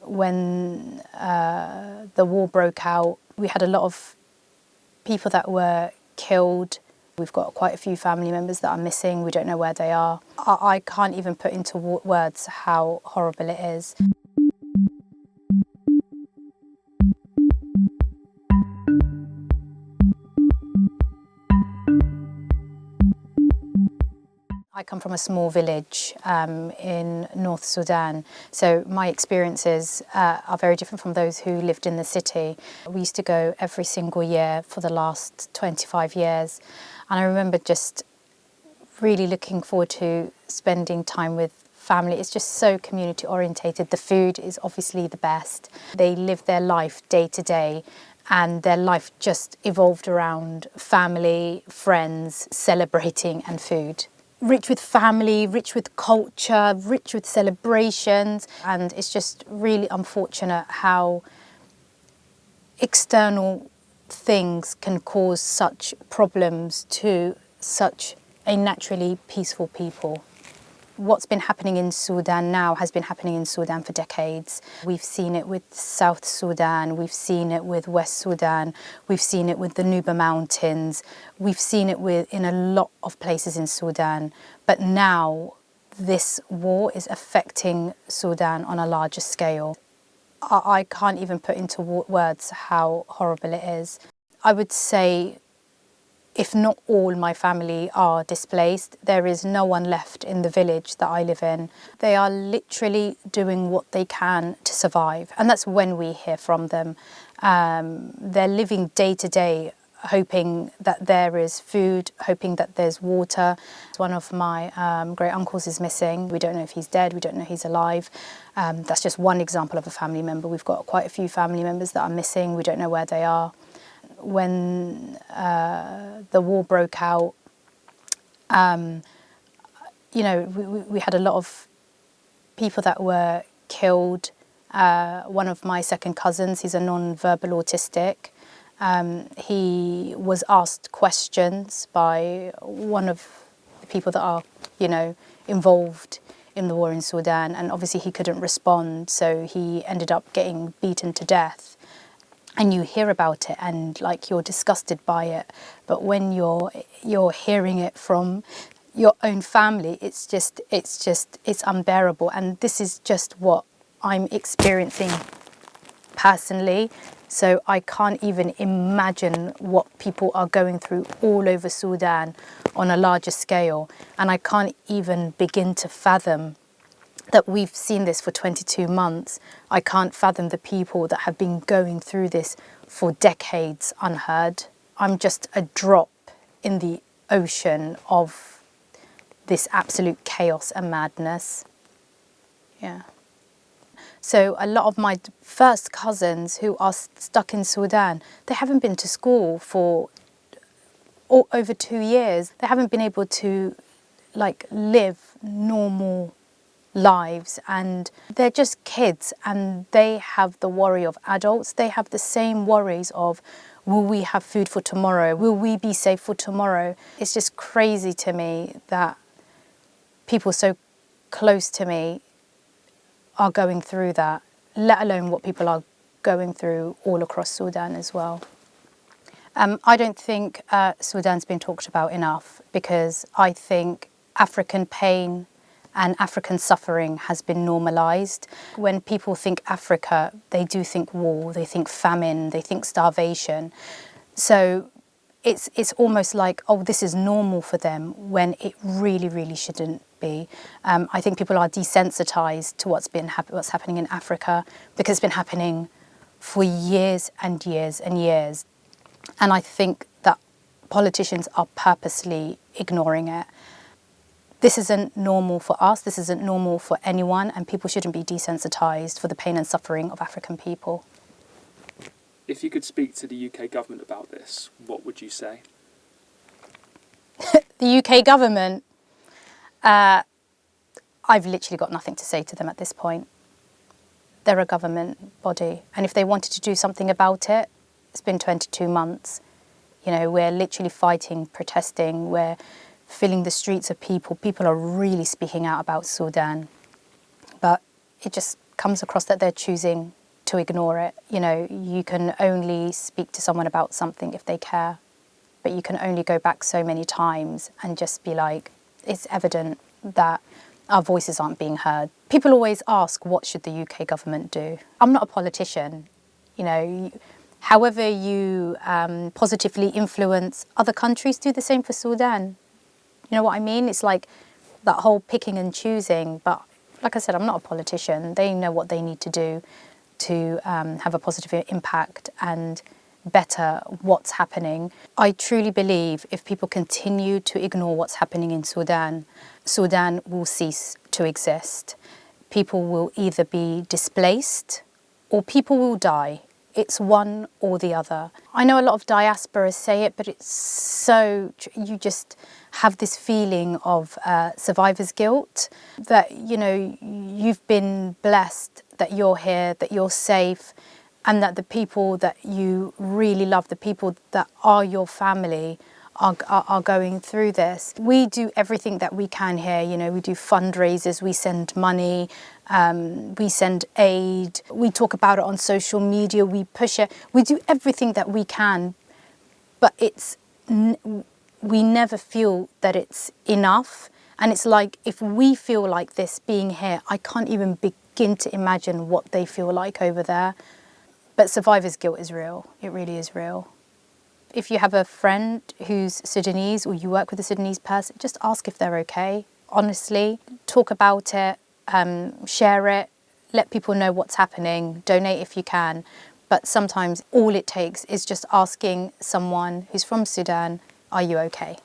when the war broke out, we had a lot of people that were killed. We've got quite a few family members that are missing. We don't know where they are. I can't even put into words how horrible it is. I come from a small village in North Sudan, so my experiences are very different from those who lived in the city. We used to go every single year for the last 25 years, and I remember just really looking forward to spending time with family. It's just so community orientated. The food is obviously the best. They live their life day to day, and their life just evolved around family, friends, celebrating and food. Rich with family, rich with culture, rich with celebrations, and it's just really unfortunate how external things can cause such problems to such a naturally peaceful people. What's been happening in Sudan now has been happening in Sudan for decades. We've seen it with South Sudan, we've seen it with West Sudan, we've seen it with the Nuba Mountains, we've seen it in a lot of places in Sudan. But now this war is affecting Sudan on a larger scale. I can't even put into words how horrible it is. I would say, if not all my family are displaced, there is no one left in the village that I live in. They are literally doing what they can to survive, and that's when we hear from them. They're living day to day, hoping that there is food, hoping that there's water. One of my great uncles is missing. We don't know if he's dead, we don't know if he's alive. That's just one example of a family member. We've got quite a few family members that are missing, we don't know where they are. When the war broke out, we had a lot of people that were killed. One of my second cousins, he's a non-verbal autistic. He was asked questions by one of the people that are, involved in the war in Sudan, and obviously he couldn't respond, so he ended up getting beaten to death. And you hear about it and you're disgusted by it, but when you're hearing it from your own family, it's unbearable. And this is just what I'm experiencing personally, so I can't even imagine what people are going through all over Sudan on a larger scale, and I can't even begin to fathom that we've seen this for 22 months. I can't fathom the people that have been going through this for decades unheard. I'm just a drop in the ocean of this absolute chaos and madness. Yeah. So a lot of my first cousins who are stuck in Sudan, they haven't been to school for over 2 years. They haven't been able to live normal lives, and they're just kids, and they have the worry of adults. They have the same worries of, will we have food for tomorrow? Will we be safe for tomorrow? It's just crazy to me that people so close to me are going through that, let alone what people are going through all across Sudan as well. I don't think Sudan's been talked about enough, because I think African pain and African suffering has been normalised. When people think Africa, they do think war, they think famine, they think starvation. So it's almost like, oh, this is normal for them, when it really, really shouldn't be. I think people are desensitised to what's happening in Africa, because it's been happening for years and years and years. And I think that politicians are purposely ignoring it. This isn't normal for us, this isn't normal for anyone, and people shouldn't be desensitised for the pain and suffering of African people. If you could speak to the UK government about this, what would you say? The UK government? I've literally got nothing to say to them at this point. They're a government body, and if they wanted to do something about it, it's been 22 months. We're literally fighting, protesting, we're filling the streets of people. People are really speaking out about Sudan, but it just comes across that they're choosing to ignore it. You know, you can only speak to someone about something if they care, but you can only go back so many times and just be like, it's evident that our voices aren't being heard. People always ask, what should the UK government do? I'm not a politician. You know, however you positively influence other countries, do the same for Sudan. You know what I mean? It's like that whole picking and choosing. But like I said, I'm not a politician. They know what they need to do to have a positive impact and better what's happening. I truly believe if people continue to ignore what's happening in Sudan, Sudan will cease to exist. People will either be displaced or people will die. It's one or the other. I know a lot of diasporas say it, but it's so, you just have this feeling of survivor's guilt, that, you know, you've been blessed, that you're here, that you're safe, and that the people that you really love, the people that are your family, are going through this. We do everything that we can here. You know, we do fundraisers, we send money, we send aid, we talk about it on social media, we push it, we do everything that we can, but we never feel that it's enough. And it's like, if we feel like this being here, I can't even begin to imagine what they feel like over there. But survivor's guilt is real. It really is real. If you have a friend who's Sudanese or you work with a Sudanese person, just ask if they're okay. Honestly, talk about it, share it, let people know what's happening, donate if you can. But sometimes all it takes is just asking someone who's from Sudan, are you okay?